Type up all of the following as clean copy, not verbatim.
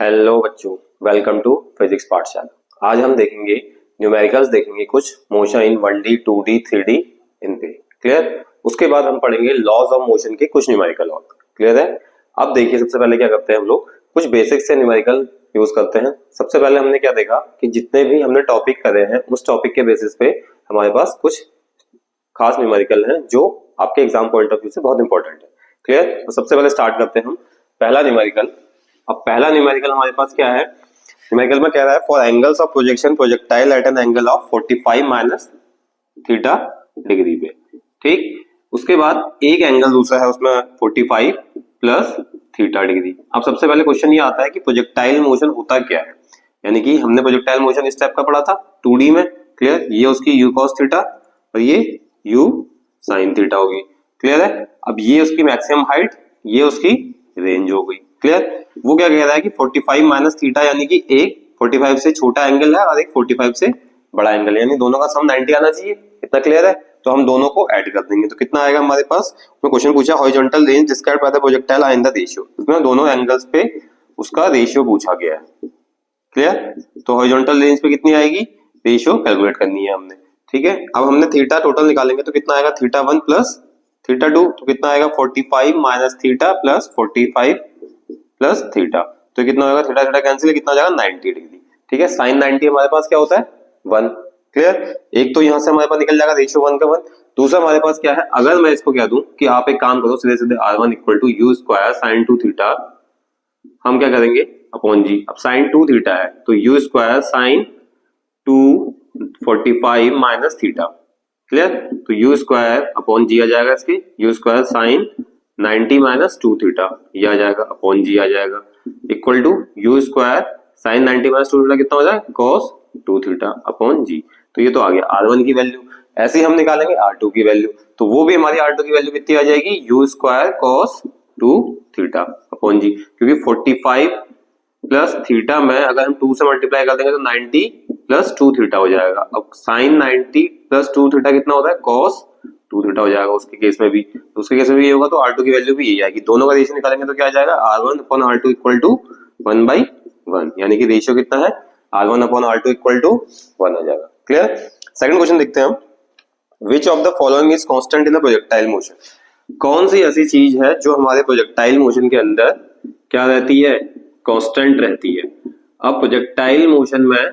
Hello बच्चों, welcome to physics पाठशाला। आज हम देखेंगे न्यूमेरिकल्स, देखेंगे कुछ motion in 1D 2D 3D इन पे। क्लियर। उसके बाद हम पढ़ेंगे लॉज ऑफ मोशन के कुछ न्यूमेरिकल और। क्लियर है। अब देखिए, सबसे पहले क्या करते हैं हम लोग, कुछ बेसिक से न्यूमेरिकल यूज करते हैं। सबसे पहले हमने क्या देखा कि जितने भी हमने टॉपिक करे हैं उस टॉपिक के बेसिस पे हमारे पास कुछ खास न्यूमेरिकल हैं जो आपके एग्जाम पॉइंट ऑफ व्यू से बहुत इंपॉर्टेंट है। क्लियर। तो सबसे पहले स्टार्ट करते हैं हम पहला न्यूमेरिकल। अब पहला न्यूमेरिकल हमारे पास क्या है, न्यूमेरिकल में कह रहा है for angles of projection projectile eight an angle of 45 minus theta degree पे। ठीक। उसके बाद एक एंगल दूसरा है उसमें 45 प्लस थीटा डिग्री। अब सबसे पहले क्वेश्चन ये आता है कि प्रोजेक्टाइल मोशन होता क्या है, यानी कि हमने प्रोजेक्टाइल मोशन इस टाइप का पढ़ा था 2D में। क्लियर। ये उसकी u cos थीटा और ये u sin थीटा होगी। क्लियर है। अब ये उसकी मैक्सिमम हाइट, ये उसकी रेंज हो गई। क्लियर। वो क्या कह रहा है कि 45 माइनस थीटा, यानी कि एक 45 से छोटा एंगल है और एक 45 से बड़ा एंगल है, यानी दोनों का सम 90 आना चाहिए। इतना क्लियर है। तो हम दोनों को ऐड कर देंगे तो कितना आएगा हमारे पास। तो क्वेश्चन पूछा horizontal range describe by the projectile in the ratio, इसमें दोनों एंगल्स पे उसका रेशियो पूछा गया है। क्लियर। तो हॉरिजॉन्टल रेंज पे कितनी आएगी, रेशियो कैलकुलेट करनी है हमने। ठीक है। अब हमने थीटा टोटल निकालेंगे तो कितना आएगा, थीटा 1 प्लस थीटा 2, तो कितना आएगा 45 minus theta plus 45 plus theta. तो कितना होगा, थीटा थीटा कैंसिल, कितना हो जाएगा 90 डिग्री। ठीक है। साइन 90 हमारे पास क्या होता है 1। क्लियर। एक तो यहां से हमारे पास निकल जाएगा रेशियो 1 का 1। दूसरा हमारे पास क्या है, अगर मैं इसको कह दूं कि आप एक काम करो, सीधे सीधे R1 equal to u square sine 2 theta, हम क्या करेंगे अपॉन जी। अब साइन 2 थीटा है तो u square sine 245 minus theta. Clear. तो यू स्क्वायर अपॉन जी आ जाएगा, इसके u square sine 90 minus 2 theta, ये आ जाएगा अपॉन जी आ जाएगा, equal to u square sine 90 minus 2 theta कितना हो जाएगा cos 2 थीटा अपॉन जी। तो ये तो आ गया R1 की वैल्यू। ऐसे ही हम निकालेंगे R2 की वैल्यू, तो वो भी हमारी R2 की वैल्यू कितनी आ जाएगी, u square cos 2 theta upon g, क्योंकि 45 प्लस थीटा में अगर हम 2 से मल्टीप्लाई कर देंगे तो 90 प्लस 2 थीटा हो जाएगा। अब साइन 90 प्लस 2 थीटा कितना होता है, cos 2 थीटा हो जाएगा उसके केस में भी। तो उसके केस में भी ये होगा, तो R2 की वैल्यू भी यही आएगी। दोनों का रेशियो निकालेंगे तो क्या आ जाएगा, R1 upon R2 equal to 1/1, यानी कि रेशियो कितना है, R1 upon R2 equal to 1 आ जाएगा। क्लियर। सेकंड क्वेश्चन देखते हैं हम, which of the following is constant in the projectile motion. कौन सी ऐसी चीज है जो हमारे प्रोजेक्टाइल मोशन के अंदर क्या रहती है, कांस्टेंट रहती है। अब प्रोजेक्टाइल मोशन में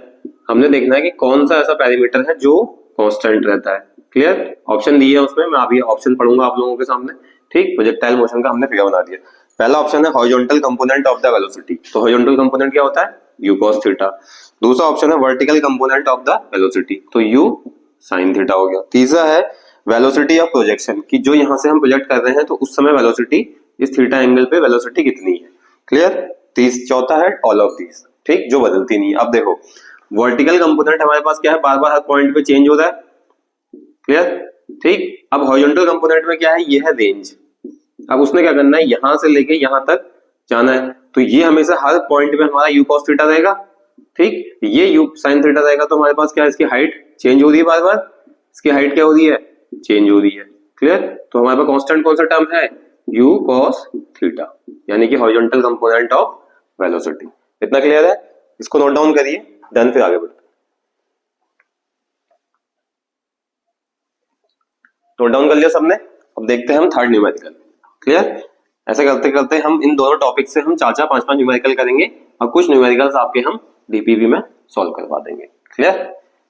हमने देखना है कि कौन सा ऐसा पैरामीटर है जो कांस्टेंट रहता है। क्लियर। ऑप्शन दिए है उसमें, मैं अभी ऑप्शन पढ़ूंगा आप लोगों के सामने। ठीक। प्रोजेक्टाइल मोशन का हमने फिगर बना दिया। पहला ऑप्शन है horizontal component of the velocity. तो हॉरिजॉन्टल कंपोनेंट क्या होता है, u cos थीटा। दूसरा ऑप्शन है vertical component of the velocity, तो u sin थीटा हो गया। तीसरा है वेलोसिटी ऑफ प्रोजेक्शन, कि जो यहां से हम प्रोजेक्ट कर रहे हैं तो उस समय वेलोसिटी इस थीटा एंगल पे वेलोसिटी कितनी है। क्लियर। चौथा है ऑल ऑफ दीज, ठीक, जो बदलती नहीं है। अब देखो वर्टिकल कंपोनेंट हमारे पास क्या है, बार बार हर पॉइंट पे चेंज हो रहा है। क्लियर। ठीक। अब हॉरिजॉन्टल कंपोनेंट में क्या है, ये है रेंज। अब उसने क्या करना है, यहां से लेके यहां तक जाना है, तो ये हमेशा हर पॉइंट पे हमारा u cos थीटा रहेगा। ठीक। ये u sin थीटा रहेगा, तो हमारे पास क्या है, इसकी हाइट चेंज हो रही है बार बार, इसकी हाइट क्या हो रही है, चेंज हो रही है। क्लियर। तो हमारे पास कांस्टेंट कौन सा टर्म है, u cos थीटा, यानी कि हॉरिजॉन्टल कंपोनेंट ऑफ वेलोसिटी। इतना क्लियर है। इसको नोट डाउन करिए, डन, फिर आगे बढ़ते। नोट डाउन कर लिया सबने। अब देखते हैं हम थर्ड न्यूमेरिकल। क्लियर। ऐसे करते करते हम इन दोनों टॉपिक से हम 4-4 5-5 न्यूमेरिकल करेंगे और कुछ न्यूमेरिकल्स आपके हम डीपीवी में सॉल्व करवा देंगे। क्लियर।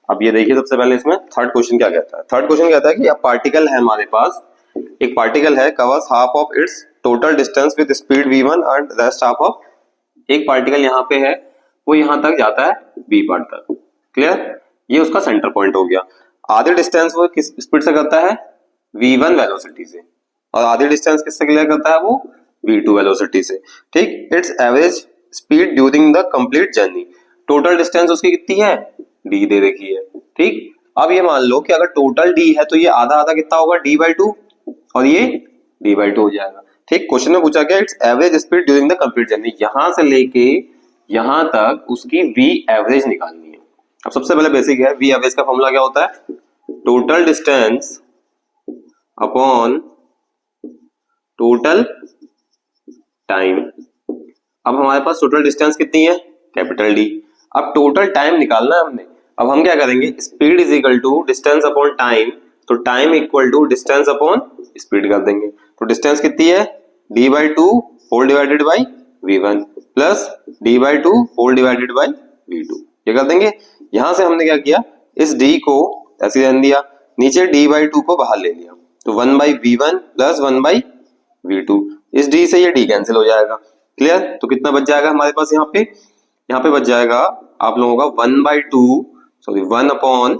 अब ये देखिए, सबसे पहले इसमें थर्ड क्वेश्चन क्या कहता है। थर्ड क्वेश्चन कहता है कि अब पार्टिकल है हमारे पास, एक पार्टिकल है, covers half of its total distance with speed v1 and rest half of, एक पार्टिकल यहाँ पे है, वो यहां तक जाता है b पार्ट तक। क्लियर। ये उसका सेंटर पॉइंट हो गया। आधे डिस्टेंस वो किस स्पीड से करता है, v1 वेलोसिटी से, और आधी डिस्टेंस किससे क्लियर करता है, वो v2 वेलोसिटी से। ठीक। It's average speed during the complete journey, total distance उसकी कितनी है, d दे रखी है। ठीक। अब ये मान लो कि अगर टोटल d है तो ये आधा आधा कितना होगा, d/2, और ये d/2 हो जाएगा। ठीक। क्वेश्चन में पूछा गया it's average speed during the complete journey, यहां से लेके यहां तक उसकी v एवरेज निकालनी है। अब सबसे पहले बेसिक है, v एवरेज का फॉर्मूला क्या होता है, total distance upon total time. अब हमारे पास टोटल डिस्टेंस कितनी है, कैपिटल डी। अब टोटल टाइम निकालना है हमने। अब हम क्या करेंगे, speed is equal to distance upon time, तो time equal to distance upon speed कर देंगे। तो डिस्टेंस कितनी है, D by two whole divided by v1 plus D by two whole divided by v2, ये कर देंगे। यहां से हमने क्या किया, इस d को ऐसे रहने दिया, नीचे डी बाई टू को बाहर ले लिया, तो 1 by v1 plus 1 by v2, इस d से ये d कैंसिल हो जाएगा। क्लियर, तो कितना बच जाएगा हमारे पास यहाँ पे बच जाएगा आप लोगों का 1 by two, sorry 1 upon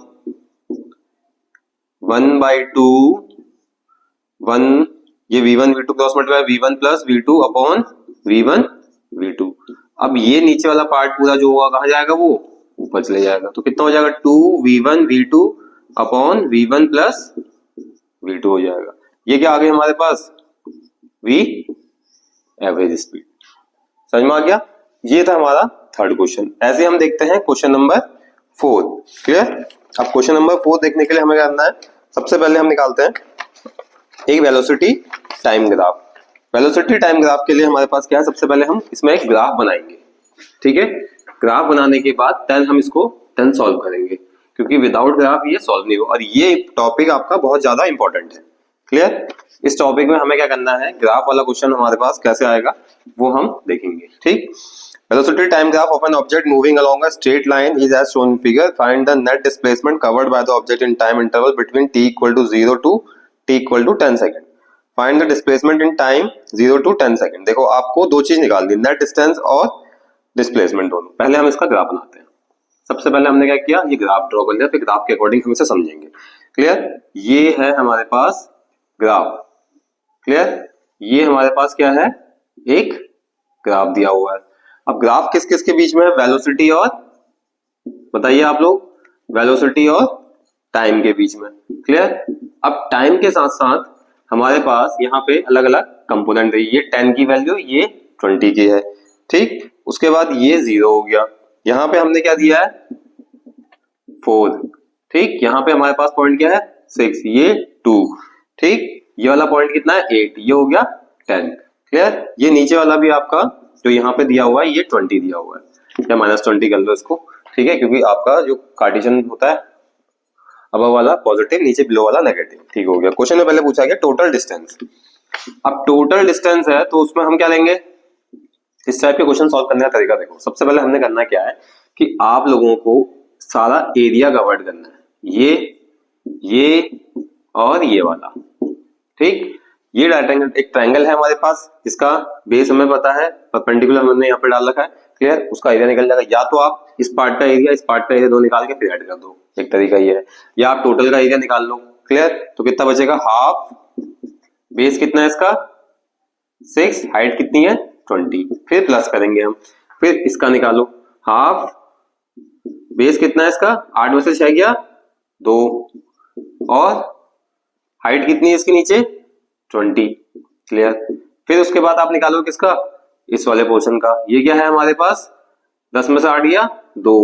1 by two 1, ये v1 v2 cross multiply v1 plus v2 upon v1 v2। अब ये नीचे वाला पार्ट पूरा जो होगा कहाँ जाएगा, वो ऊपर चले जाएगा, तो कितना हो जाएगा 2v1 v2 upon v1 plus v2 हो जाएगा। ये क्या आ गया हमारे पास, v एवरेज स्पीड। समझ में आ गया, ये था हमारा थर्ड क्वेश्चन। ऐसे हम देखते हैं क्वेश्चन नंबर 4। क्लियर, अब क्वेश्चन नंबर 4 देखने के लिए हमें करना है, सबसे पहले हम निकालते हैं एक velocity time graph. Velocity time graph के लिए हमारे पास क्या है, सबसे पहले हम इसमें एक ग्राफ बनाएंगे। ठीक है, ग्राफ बनाने के बाद देन हम इसको सॉल्व करेंगे, क्योंकि विदाउट ग्राफ ये सॉल्व नहीं हो, और ये टॉपिक आपका बहुत ज्यादा इंपॉर्टेंट है। क्लियर, इस टॉपिक में हमें क्या करना है, ग्राफ वाला क्वेश्चन हमारे पास कैसे आएगा वो हम देखेंगे। ठीक, velocity time graph of an object moving along a straight line is as shown in figure. Find the net displacement covered by the object in time interval between t equal to 0 to t equal to 10 second. Find the displacement in time 0 to 10 second. देखो आपको दो चीज निकालनी, net distance और displacement दोनों। पहले हम इसका ग्राफ बनाते हैं। सबसे पहले हमने क्या किया, ये ग्राफ ड्रॉ कर लिया, फिर ग्राफ के अकॉर्डिंग हम इसे समझेंगे। क्लियर, ये है हमारे पास ग्राफ। क्लियर, ये हमारे पास क्या है, एक ग्राफ दिया हुआ है। अब ग्राफ किस किस के बीच में है, वेलोसिटी और, बताइए आप लोग, वेलोसिटी और टाइम के बीच में। क्लियर, अब टाइम के साथ साथ हमारे पास यहाँ पे अलग अलग कंपोनेंट है, ये 10 की वैल्यू, ये 20 की है। ठीक, उसके बाद ये 0 हो गया, यहाँ पे हमने क्या दिया है 4। ठीक, यहाँ पे हमारे पास पॉइंट क्या है 6, ये 2। ठीक, ये वाला पॉइंट कितना है 8, ये हो गया 10। क्लियर, ये नीचे वाला भी आपका जो यहाँ पे दिया हुआ है ये 20 दिया हुआ है, या -20 कर लो इसको। ठीक है, क्योंकि आपका जो कार्टेशियन होता है, अबव वाला पॉजिटिव, नीचे बिलो वाला नेगेटिव। ठीक हो गया। क्वेश्चन में पहले पूछा गया टोटल डिस्टेंस। अब टोटल डिस्टेंस है तो उसमें हम क्या लेंगे, इस टाइप के क्वेश्चन सॉल्व करने का तरीका देखो। सबसे पहले हमने करना क्या है कि आप लोगों को सारा एरिया कवर्ड करना है, ये और ये वाला। ठीक, ये एक ट्रायंगल है हमारे पास, इसका बेस हमें पता है, परपेंडिकुलर हमने यहाँ पे डाल रखा है। क्लियर, उसका एरिया निकल जाएगा। या तो आप इस पार्ट का एरिया, इस पार्ट का एरिया दो निकाल के फिर ऐड कर दो, एक तरीका ये है। या आप टोटल का एरिया निकाल लो। क्लियर, तो कितना बचेगा, हाफ, बेस कितना है इसका 6, हाइट कितनी है 20, फिर प्लस करेंगे हम, फिर इसका निकालो, हाफ, बेस कितना है इसका 8 में से 6 गया 2, और हाइट कितनी है इसके नीचे 20। क्लियर, फिर उसके बाद आप निकालो किसका, इस वाले पोर्शन का। ये क्या है हमारे पास 10 में से 8 गया 2।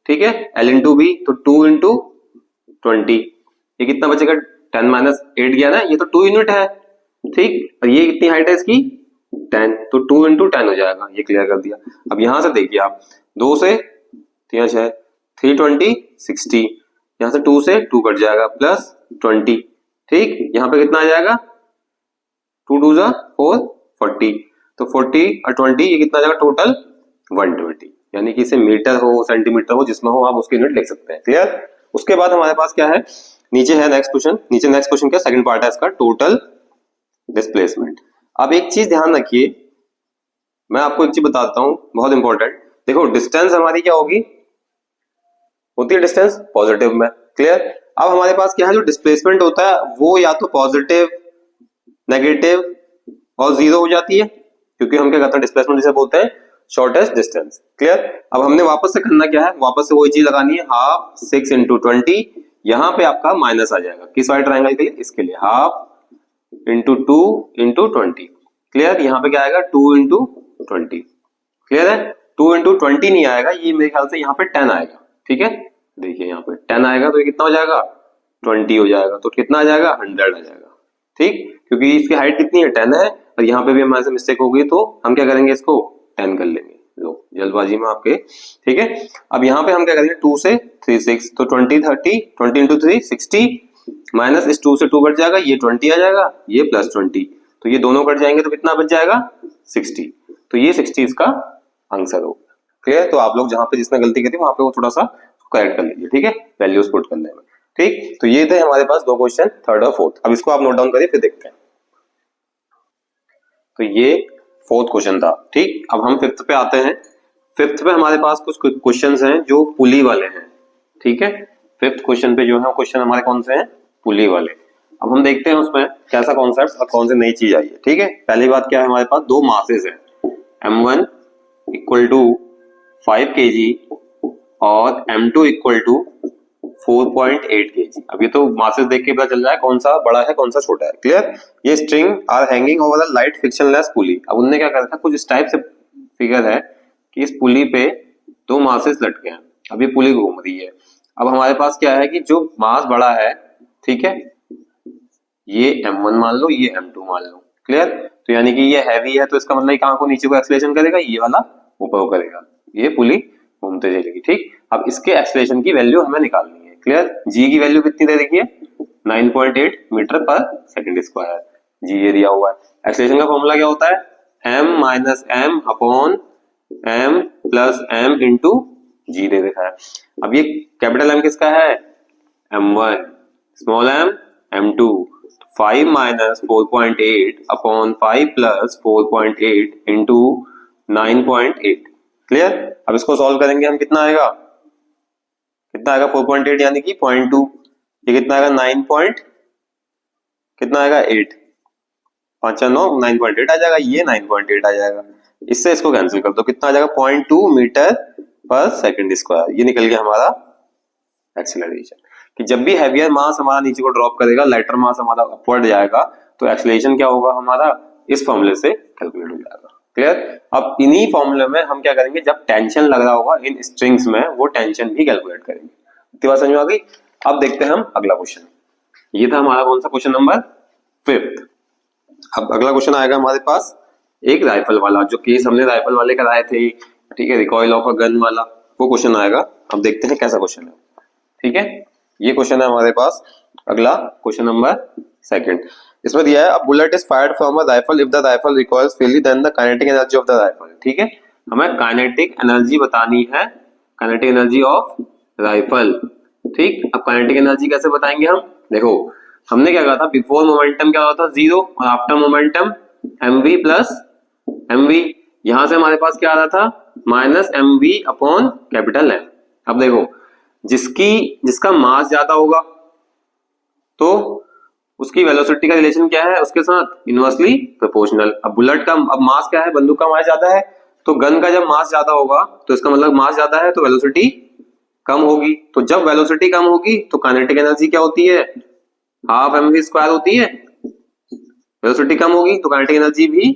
ठीक है, L इंटू बी, तो 2 इंटू 20, ये कितना बचेगा 10 माइनस 8 गया ना, ये तो 2 यूनिट है। ठीक, और ये कितनी हाइट है इसकी 10, तो 2 इंटू 10 हो जाएगा। ये क्लियर कर दिया। अब यहां से देखिए आप, 2 से 3 6 320 60, यहां से 2 से 2 कट जाएगा, प्लस 20। ठीक, यहाँ पे कितना आ जाएगा 2 2 जा 4 40, तो 40 और 20 ये कितना आ जाएगा टोटल 120। यानी कि इसे मीटर हो सेंटीमीटर हो जिसमें हो आप उसकी यूनिट लिख सकते हैं। क्लियर, उसके बाद हमारे पास क्या है, नीचे है नेक्स्ट क्वेश्चन। नीचे नेक्स्ट क्वेश्चन क्या, सेकंड पार्ट है इसका, टोटल डिस्प्लेसमेंट। अब एक चीज ध्यान रखिए, मैं आपको एक चीज बताता हूं बहुत इंपॉर्टेंट। देखो डिस्टेंस हमारी क्या होगी, होती है डिस्टेंस पॉजिटिव में। क्लियर, अब हमारे पास क्या है, जो डिस्प्लेसमेंट होता है वो या तो पॉजिटिव, नेगेटिव और 0 हो जाती है, क्योंकि हम क्या करते हैं डिस्प्लेसमेंट जिसे बोलते हैं शॉर्टेस्ट डिस्टेंस। क्लियर, अब हमने वापस से करना क्या है, वापस से वही चीज लगानी है, हाफ 6 इंटू 20, यहाँ पे आपका माइनस आ जाएगा किस वाले ट्रायंगल के लिए, इसके लिए, हाफ इंटू 2 इंटू 20। क्लियर, यहाँ पे क्या आएगा 2 इंटू 20। क्लियर है, 2 इंटू 20 नहीं आएगा, ये मेरे ख्याल से यहाँ पे 10 आएगा। ठीक है, देखिए यहाँ पे 10 आएगा, तो ये कितना हो जाएगा 20 हो जाएगा, तो कितना आ जाएगा 100 आ जाएगा। ठीक, क्योंकि इसकी हाइट कितनी है 10 है, और यहाँ पे भी हमारे से मिस्टेक हो गई, तो हम क्या करेंगे इसको 10 कर लेंगे, लो जल्दबाजी में आपके, ठीक है। अब यहाँ पे हम क्या करेंगे, 2 से 3 6, तो 20 30, 20 इंटू 3 60, माइनस इस 2 से 2 कट जाएगा, ये 20 आ जाएगा, ये प्लस 20, तो ये दोनों कट जाएंगे तो कितना बच जाएगा 60, तो ये 60 इसका आंसर होगा। क्लियर? तो आप लोग जहां पे जिसने गलती की थी वहां पे वो थोड़ा सा करेक्ट कर लीजिए, ठीक है, वैल्यूज पुट करने में। ठीक, तो ये थे हमारे पास दो क्वेश्चन, थर्ड और फोर्थ। अब इसको आप नोट डाउन करिए, फिर देखते हैं। तो ये फोर्थ क्वेश्चन था, ठीक। अब हम फिफ्थ पे आते हैं। फिफ्थ पे हमारे पास कुछ क्वेश्चंस हैं जो पुली वाले हैं, ठीक है। फिफ्थ क्वेश्चन पे जो है क्वेश्चन हमारे कौन से हैं, पुली वाले। अब हम देखते हैं उसमें कैसा कॉन्सेप्ट और कौन सी नई चीज आई है, ठीक है। पहली बात क्या है, हमारे पास दो मासेस हैं, m1 इक्वल टू 5 kg और m2 इक्वल टू 4.8 kg। अब ये तो मासेस देख के पता चल रहा है कौन सा बड़ा है कौन सा छोटा है। क्लियर? ये string are hanging over a light frictionless pulley. अब उन्होंने क्या करा था, कुछ इस टाइप से फिगर है कि इस पुली पे दो मासेस लटके हैं, अब ये पुली घूम रही है। अब हमारे पास क्या है कि जो मास बड़ा है, ठीक है, ये m1 मान लो, ये m2 मान लो। क्लियर? तो यानी कि ये हैवी है तो इसका मतलब कहां को नीचे को एक्सेलरेशन करेगा, ये वाला ऊपर को करेगा, ये पुली घूमते चलेगी। ठीक, अब इसके एक्सेलरेशन की वैल्यू हमें निकालनी है। क्लियर? जी की वैल्यू कितनी दे रखी है, 9.8 मीटर पर सेकंड स्क्वायर, जी ये दिया हुआ है। एक्सेलरेशन का फॉर्मूला क्या होता है, m minus M upon m plus m into g दे रखा है। अब ये कैपिटल M किसका है, m1, small m m2, 5 minus 4.8 upon 5 plus 4.8 into 9.8। Clear? अब इसको सॉल्व करेंगे हम, कितना आएगा, 4.8 यानी कि 0.2, ये कितना आएगा 9 पॉइंट, कितना आएगा 8, 5 9 9.8 आ जाएगा, ये 9.8 आ जाएगा। इससे इसको कैंसिल कर दो, कितना आ जाएगा 0.2 मीटर पर सेकंड स्क्वायर। ये निकल गया हमारा एक्सीलरेशन। कि जब भी हैवियर मास हमारा नीचे को ड्रॉप करेगा, लाइटर मास हमारा अपवर्ड जाएगा, तो एक्सीलरेशन क्या होगा हमारा, इस फॉर्मूले से कैलकुलेट हो जाएगा। क्लियर? अब इन्हीं फॉर्मूले में हम क्या करेंगे, जब टेंशन लग रहा होगा इन स्ट्रिंग्स में, वो टेंशन भी कैलकुलेट करेंगे। इतनी बात समझ में आ गई? अब देखते हैं हम अगला क्वेश्चन। ये था हमारा कौन सा क्वेश्चन, नंबर 5। अब अगला क्वेश्चन आएगा हमारे पास एक राइफल वाला, जो केस हमने राइफल वाले कराए थे, ठीक है, रिकॉइल ऑफ अ गन वाला, वो क्वेश्चन आएगा। अब देखते हैं कैसा क्वेश्चन है, ठीक है। ये क्वेश्चन है हमारे पास अगला क्वेश्चन नंबर 2। इसमें दिया है, a bullet is fired from a rifle if the rifle recoils freely then the kinetic energy of the rifle. ठीक है, हमें काइनेटिक एनर्जी बतानी है, काइनेटिक एनर्जी ऑफ राइफल। ठीक, अब काइनेटिक एनर्जी कैसे बताएंगे हम, देखो हमने क्या कहा था, बिफोर मोमेंटम क्या होता था 0 और after momentum mv plus mv। यहां से हमारे पास क्या आ रहा था, minus mv upon capital M। अब देखो जिसका मास ज्यादा होगा तो उसकी वेलोसिटी का रिलेशन क्या है, उसके साथ इनवर्सली प्रोपोर्शनल। अब बुलेट का अब मास क्या है, बंदूक का मास ज्यादा है, तो गन का जब मास ज्यादा होगा तो इसका मतलब मास ज्यादा है तो वेलोसिटी कम होगी। तो जब वेलोसिटी कम होगी तो काइनेटिक एनर्जी क्या होती है, हाफ mv स्क्वायर होती है। वेलोसिटी कम होगी तो काइनेटिक एनर्जी भी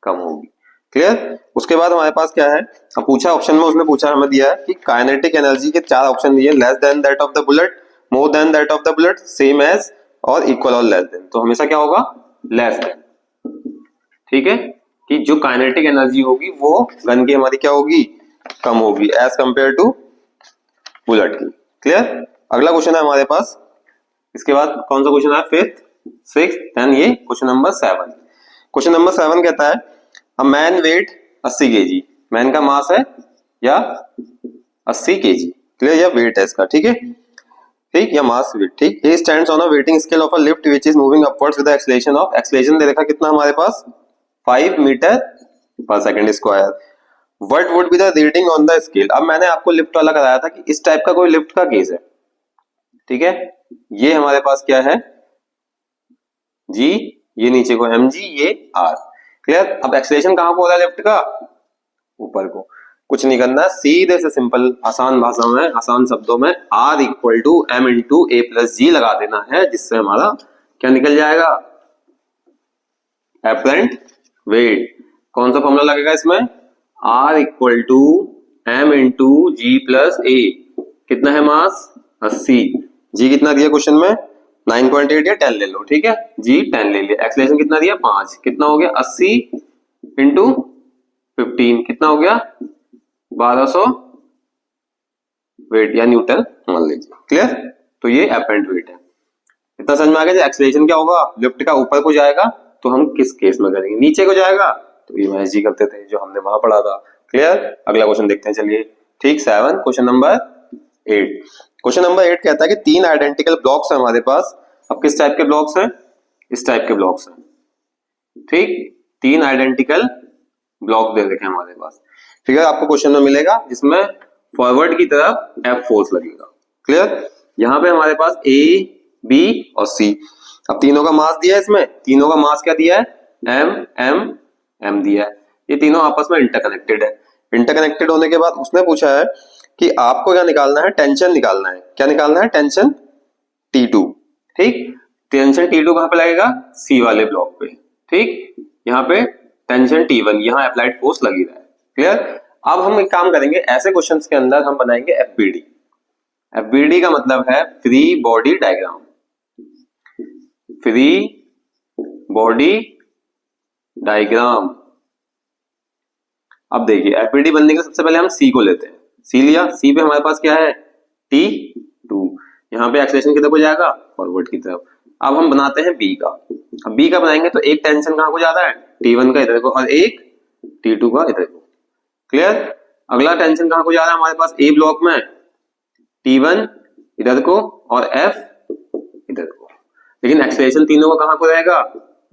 कम होगी। क्लियर? उसके बाद हमारे पास क्या है, अब पूछा ऑप्शन में, उसने पूछा हमें दिया है कि काइनेटिक एनर्जी के 4 ऑप्शन दिए, less than that of the bullet, more than that of the bullet, same as और इक्वल और लेस देन। तो हमेशा क्या होगा, लेस देन। ठीक है, कि जो काइनेटिक एनर्जी होगी वो गन की हमारी क्या होगी, कम होगी एज कंपेयर टू बुलेट की। क्लियर? अगला क्वेश्चन है हमारे पास, इसके बाद कौन सा क्वेश्चन है, 5th 6th, देन ये क्वेश्चन नंबर 7। क्वेश्चन नंबर 7 कहता है, a man weight 80 kg, man का मास है या 80 kg। क्लियर? या वेट है इसका, ठीक है, ठीक, या मास वेट। ठीक, he stands on a weighing scale of a lift which is moving upwards with the acceleration of, acceleration दे रखा कितना हमारे पास, 5 मीटर पर second square. What would be the reading on the scale. अब मैंने आपको लिफ्ट वाला कराया था कि इस टाइप का कोई लिफ्ट का केस है, ठीक है, ये हमारे पास क्या है जी, ये नीचे को mg, ये r। क्लियर? अब एक्सीलरेशन कहां को हो रहा है, लिफ्ट का ऊपर को। कुछ नहीं करना, सीधे से सिंपल आसान भाषा में, आसान शब्दों में r equal to m into a plus g लगा देना है, जिससे हमारा क्या निकल जाएगा, एपरेंट वेट। कौन सा फॉर्मूला लगेगा इसमें, r equal to m into g plus a. कितना है मास, 80, जी कितना दिया क्वेश्चन में 9.8 या 10 ले लो, ठीक है, जी 10 ले लिया। एक्सीलरेशन कितना दिया 5, कितना हो गया 80 इंटू 50, 15 कितना हो गया 1200 वेट या न्यूटन मान लीजिए। क्लियर? तो ये एपेरेंट वेट है। इतना समझ में आ गया। एक्सीलरेशन क्या होगा, लिफ्ट का ऊपर को जाएगा तो हम किस केस में करेंगे, नीचे को जाएगा तो इमेज करते थे जो हमने वहां पढ़ा था। क्लियर? अगला क्वेश्चन देखते हैं चलिए। ठीक, 7 क्वेश्चन नंबर 8। क्वेश्चन नंबर 8 कहता है कि 3 आइडेंटिकल ब्लॉक्स है हमारे पास। अब किस टाइप के ब्लॉक्स हैं, इस टाइप के ब्लॉक्स हैं। ठीक, 3 आइडेंटिकल ब्लॉक दे रखे हैं हमारे पास। फिगर आपको क्वेश्चन में मिलेगा जिसमें फॉरवर्ड की तरफ F फोर्स लगेगा। क्लियर? यहाँ पे हमारे पास A, B और C। अब तीनों का मास दिया है, इसमें तीनों का मास क्या दिया है, M M M दिया है। ये तीनों आपस में इंटरकनेक्टेड है। इंटरकनेक्टेड होने के बाद उसने पूछा है कि आपको क्या निकालना है, टेंशन निकालना है। क्या निकालना है, टेंशन T2। ठीक, टेंशन T2 कहां पे लगेगा, C वाले ब्लॉक पे। ठीक, यहाँ पे टेंशन T1, यहाँ अप्लाइड फोर्स लगी रहा है। क्लियर? अब हम एक काम करेंगे, ऐसे क्वेश्चंस के अंदर हम बनाएंगे FBD। FBD का मतलब है free body diagram. Free body diagram. अब देखिए FBD बनने के सबसे पहले हम C को लेते हैं। C लिया, C पे हमारे पास क्या है, T2। यहाँ पे एक्सेलेरेशन किधर को जाएगा, फॉरवर्ड की तरफ। अब हम बनाते हैं B का। अब B का बनाएंगे तो एक टेंशन कहां को जाता है, T1 का इधर को, और एक T2 का इधर को। क्लियर? अगला टेंशन कहां को जा रहा है हमारे पास, A ब्लॉक में T1 इधर को और F इधर को। लेकिन एक्सेलरेशन तीनों का कहां को रहेगा,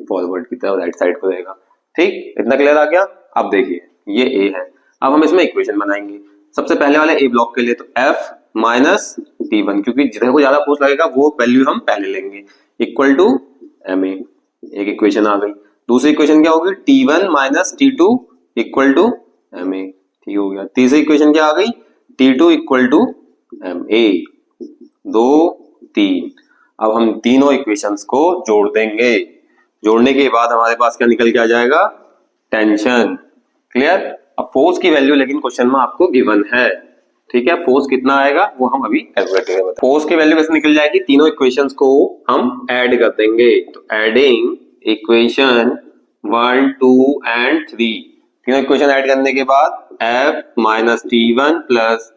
फॉरवर्ड की तरफ, राइट साइड को रहेगा। ठीक, इतना क्लियर आ गया। अब देखिए ये A है। अब हम इसमें इक्वेशन बनाएंगे। सबसे पहले वाले A ब्लॉक के लिए तो F माइनस T1, क्योंकि जिधर को ज्यादा फोर्स लगेगा वो वैल्यू हम पहले लेंगे, इक्वल टू MA। एक इक्वेशन आ गई। दूसरी इक्वेशन क्या होगी, T1 minus T2 equal to MA। ठीक हो गया। तीसरी इक्वेशन क्या आ गई, T2 इक्वल टू MA। 2 3। अब हम तीनों इक्वेशंस को जोड़ देंगे। जोड़ने के बाद हमारे पास क्या निकल के आ जाएगा, टेंशन। क्लियर? अब फोर्स की वैल्यू लेकिन क्वेश्चन में आपको गिवन है। ठीक है, फोर्स कितना आएगा वो हम अभी कैलकुलेट करेंगे। फोर्स की वैल्यू कैसे निकल जाएगी, तीनों इक्वेशंस को हम ऐड कर देंगे। तो एडिंग इक्वेशन 1 2 एंड 3, तीनों इक्वेशन ऐड करने के बाद F minus T1 plus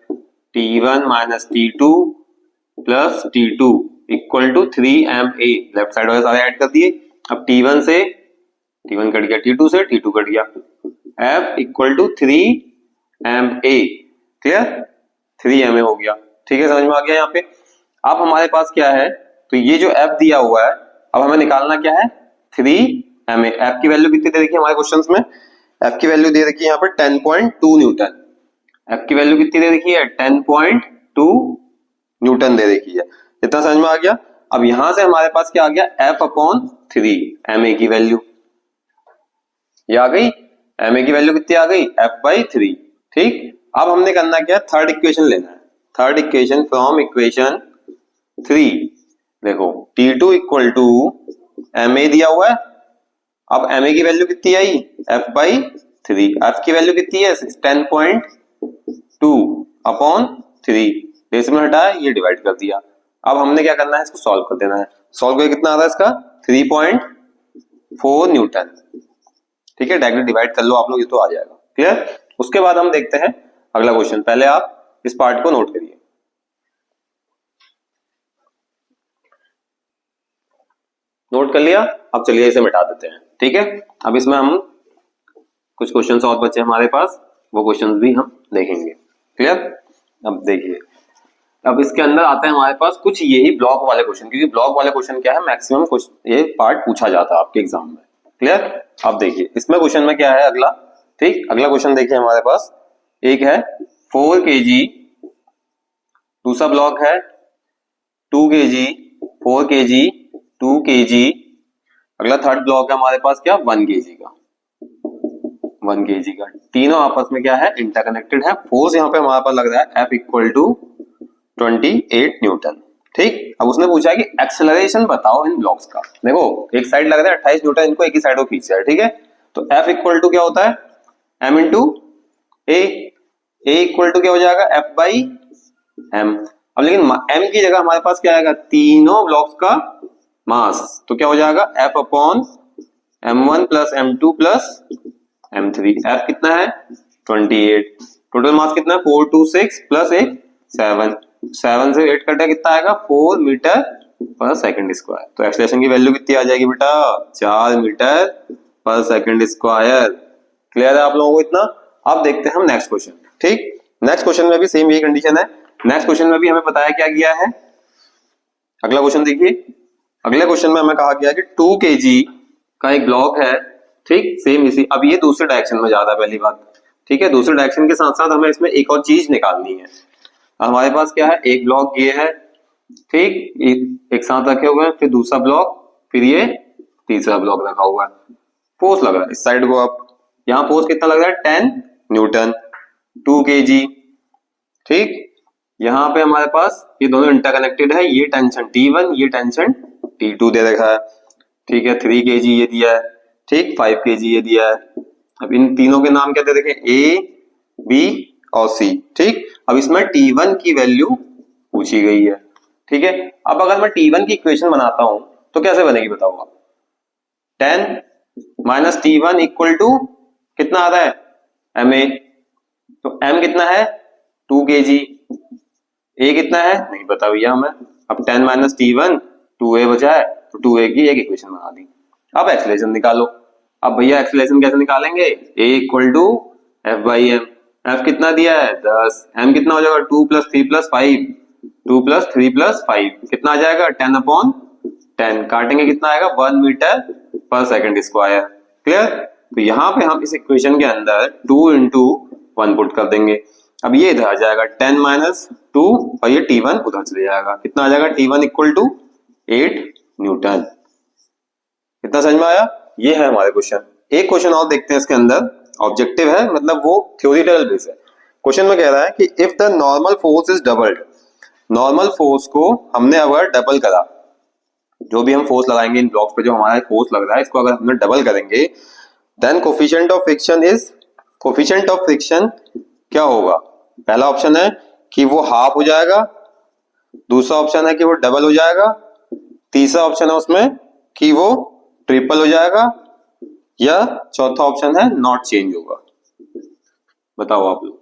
T1 minus T2 plus T2 equal to 3MA। Left side वाले सारे ऐड कर दिए। अब T1 से T1 कट गया, T2 से T2 कट गया, F equal to 3MA। Clear? 3MA हो गया। ठीक है, समझ में आ गया यहाँ पे। अब हमारे पास क्या है, तो ये जो F दिया हुआ है, अब हमें निकालना क्या है, 3MA। F की वैल्यू कितनी दे रखी है हमारे क्वेश्चंस में, F की वैल्यू दे रखी है यहाँ पे 10.2 न्यूटन। F की वैल्यू कितनी दे रखी है, 10.2 न्यूटन दे रखी है। इतना समझ में आ गया। अब यहां से हमारे पास क्या आ गया, F/3 MA की वैल्यू ये आ गई। MA की वैल्यू कितनी आ गई, F/3। ठीक, अब हमने करना क्या, थर्ड इक्वेशन लेना है। Third equation from equation 3। देखो T2 इक्वल टू MA दिया हुआ है। अब MA की वैल्यू कितनी आई, F/3। F की वैल्यू कितनी है, 10.2 अपॉन 3। डेसिमल हटाया, ये डिवाइड कर दिया। अब हमने क्या करना है, इसको सॉल्व कर देना है। सॉल्व करके कितना आ रहा है इसका, 3.4 न्यूटन। ठीक है, डायरेक्ट डिवाइड कर लो आप लोग, ये तो आ जाएगा। क्लियर? उसके बाद हम देखते हैं अगला क्वेश्चन। पहले आप इस पार्ट को नोट करिए। नोट कर लिया? अब चलिए इसे मिटा देते हैं। ठीक है, अब इसमें हम कुछ क्वेश्चन और बचे हमारे पास, वो क्वेश्चन भी हम देखेंगे। क्लियर? अब देखिए, अब इसके अंदर आते हैं हमारे पास कुछ यही ब्लॉक वाले क्वेश्चन, क्योंकि ब्लॉक वाले क्वेश्चन क्या है, मैक्सिमम ये पार्ट पूछा जाता है आपके एग्जाम में। क्लियर? अब देखिए इसमें क्वेश्चन में क्या है अगला। ठीक, अगला क्वेश्चन देखिए हमारे पास एक है 4 kg, दूसरा ब्लॉक है 2 kg, 4 kg, 2 kg, अगला थर्ड ब्लॉक है हमारे पास क्या, 1 kg का। 1 kg का, तीनों आपस में क्या है, इंटरकनेक्टेड है। फोर्स यहाँ पे हमारे पास लग रहा है F इक्वल टू 28 न्यूटन। ठीक, अब उसने पूछा है कि एक्सेलरेशन बताओ इन ब्लॉक्स का। देखो एक साइड लग रहा है 28 न्यूटन, इनको एक ही साइड को खींच रहा है। ठीक है, तो F इक्वल टू क्या होता है, M into A। A equal to क्या हो जाएगा, F/m। अब लेकिन M की जगह हमारे पास क्या आएगा, तीनों ब्लॉक्स का मास, तो क्या हो जाएगा F/m1 plus M2 plus m3, f कितना है 28, टोटल मास कितना है 426 प्लस एक 7, 7 से 8 कटा कितना आएगा 4 मीटर पर सेकंड स्क्वायर। तो एक्सेलरेशन की वैल्यू कितनी आ जाएगी बेटा 4 मीटर पर सेकंड स्क्वायर। क्लियर है आप लोगों को इतना। अब देखते हैं हम नेक्स्ट क्वेश्चन। ठीक, नेक्स्ट क्वेश्चन में भी सेम यही कंडीशन है। नेक्स्ट क्वेश्चन में भी हमें बताया क्या गया है, अगला क्वेश्चन देखिए। अगले क्वेश्चन में हमें कहा गया कि 2 kg का एक ब्लॉक है। ठीक, सेम इसी, अब ये दूसरे डायरेक्शन में ज्यादा पहली बात। ठीक है, दूसरे डायरेक्शन के साथ साथ हमें इसमें एक और चीज निकालनी है। हमारे पास क्या है, एक ब्लॉक ये है, ठीक, एक साथ रखे हुए हैं, फिर दूसरा ब्लॉक, फिर ये तीसरा ब्लॉक रखा हुआ है। फोर्स लग रहा है इस साइड को, अब यहाँ फोर्स कितना लग रहा है 10 न्यूटन 2 kg। ठीक, यहाँ पे हमारे पास ये दोनों इंटरकनेक्टेड है, ये टेंशन T1 ये टेंशन T2 दे रखा है। ठीक है, 3 kg ये दिया है, ठीक, 5 kg ये दिया है। अब इन तीनों के नाम क्या दे रखे A, B और C। ठीक, अब इसमें T1 की वैल्यू पूछी गई है। ठीक है, अब अगर मैं T1 की इक्वेशन बनाता हूं तो कैसे बनेगी बताओ आप। 10 माइनस T1 इक्वल टू कितना आ रहा है MA, तो M कितना है 2 kg, A कितना है नहीं पता भैया हमें। अब 10 माइनस T1 2A बचा है, तो 2A की एक इक्वेशन बना दी। अब एक्सेलरेशन निकालो। अब भैया एक्सेलरेशन कैसे निकालेंगे, A equal to F by m. F कितना दिया है 10, M कितना हो जाएगा 2 प्लस 3 प्लस 5, 2 प्लस 3 प्लस 5 कितना आ जाएगा 10 अपॉन 10, काटेंगे कितना आएगा 1 मीटर पर सेकंड स्क्वायर। क्लियर। तो यहाँ पे हम इस इक्वेशन के अंदर 2 इंटू 1 पुट कर देंगे। अब ये इधर आ जाएगा 10 माइनस 2 और ये T1 उधर चले जाएगा, कितना आ जाएगा T1 इक्वल टू 8 न्यूटन। कितना समझ में आया। ये है हमारे क्वेश्चन। एक क्वेश्चन और देखते हैं इसके अंदर, ऑब्जेक्टिव है मतलब वो थ्योरेटिकल बेस है। क्वेश्चन में कह रहा है कि if the normal force is doubled, normal force को हमने अगर डबल करा, जो भी हम फोर्स लगाएंगे इन ब्लॉक्स पे जो हमारा फोर्स लग रहा है इसको अगर हमने डबल करेंगे, then coefficient of friction is, coefficient of friction क्या होगा। पहला ऑप्शन है कि वो हाफ हो जाएगा, दूसरा ऑप्शन है कि वो डबल हो जाएगा, तीसरा ऑप्शन है उसमें कि वो ट्रिपल हो जाएगा, या चौथा ऑप्शन है नॉट चेंज होगा। बताओ आप लोग।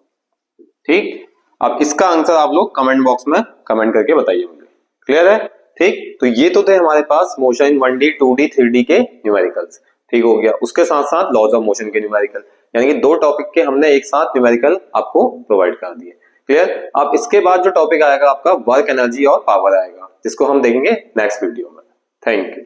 ठीक, अब इसका आंसर आप लोग कमेंट बॉक्स में कमेंट करके बताइए मुझे। क्लियर है। ठीक, तो ये तो थे हमारे पास motion in 1D 2D 3D के न्यूमेरिकल्स। ठीक हो गया, उसके साथ साथ लॉज ऑफ मोशन के न्यूमेरिकल, यानी कि 2 टॉपिक के हमने एक साथ न्यूमेरिकल आपको प्रोवाइड कर दिए। क्लियर। अब इसके बाद जो टॉपिक आएगा आपका वर्क एनर्जी और पावर आएगा, जिसको हम देखेंगे नेक्स्ट वीडियो में। Thank you.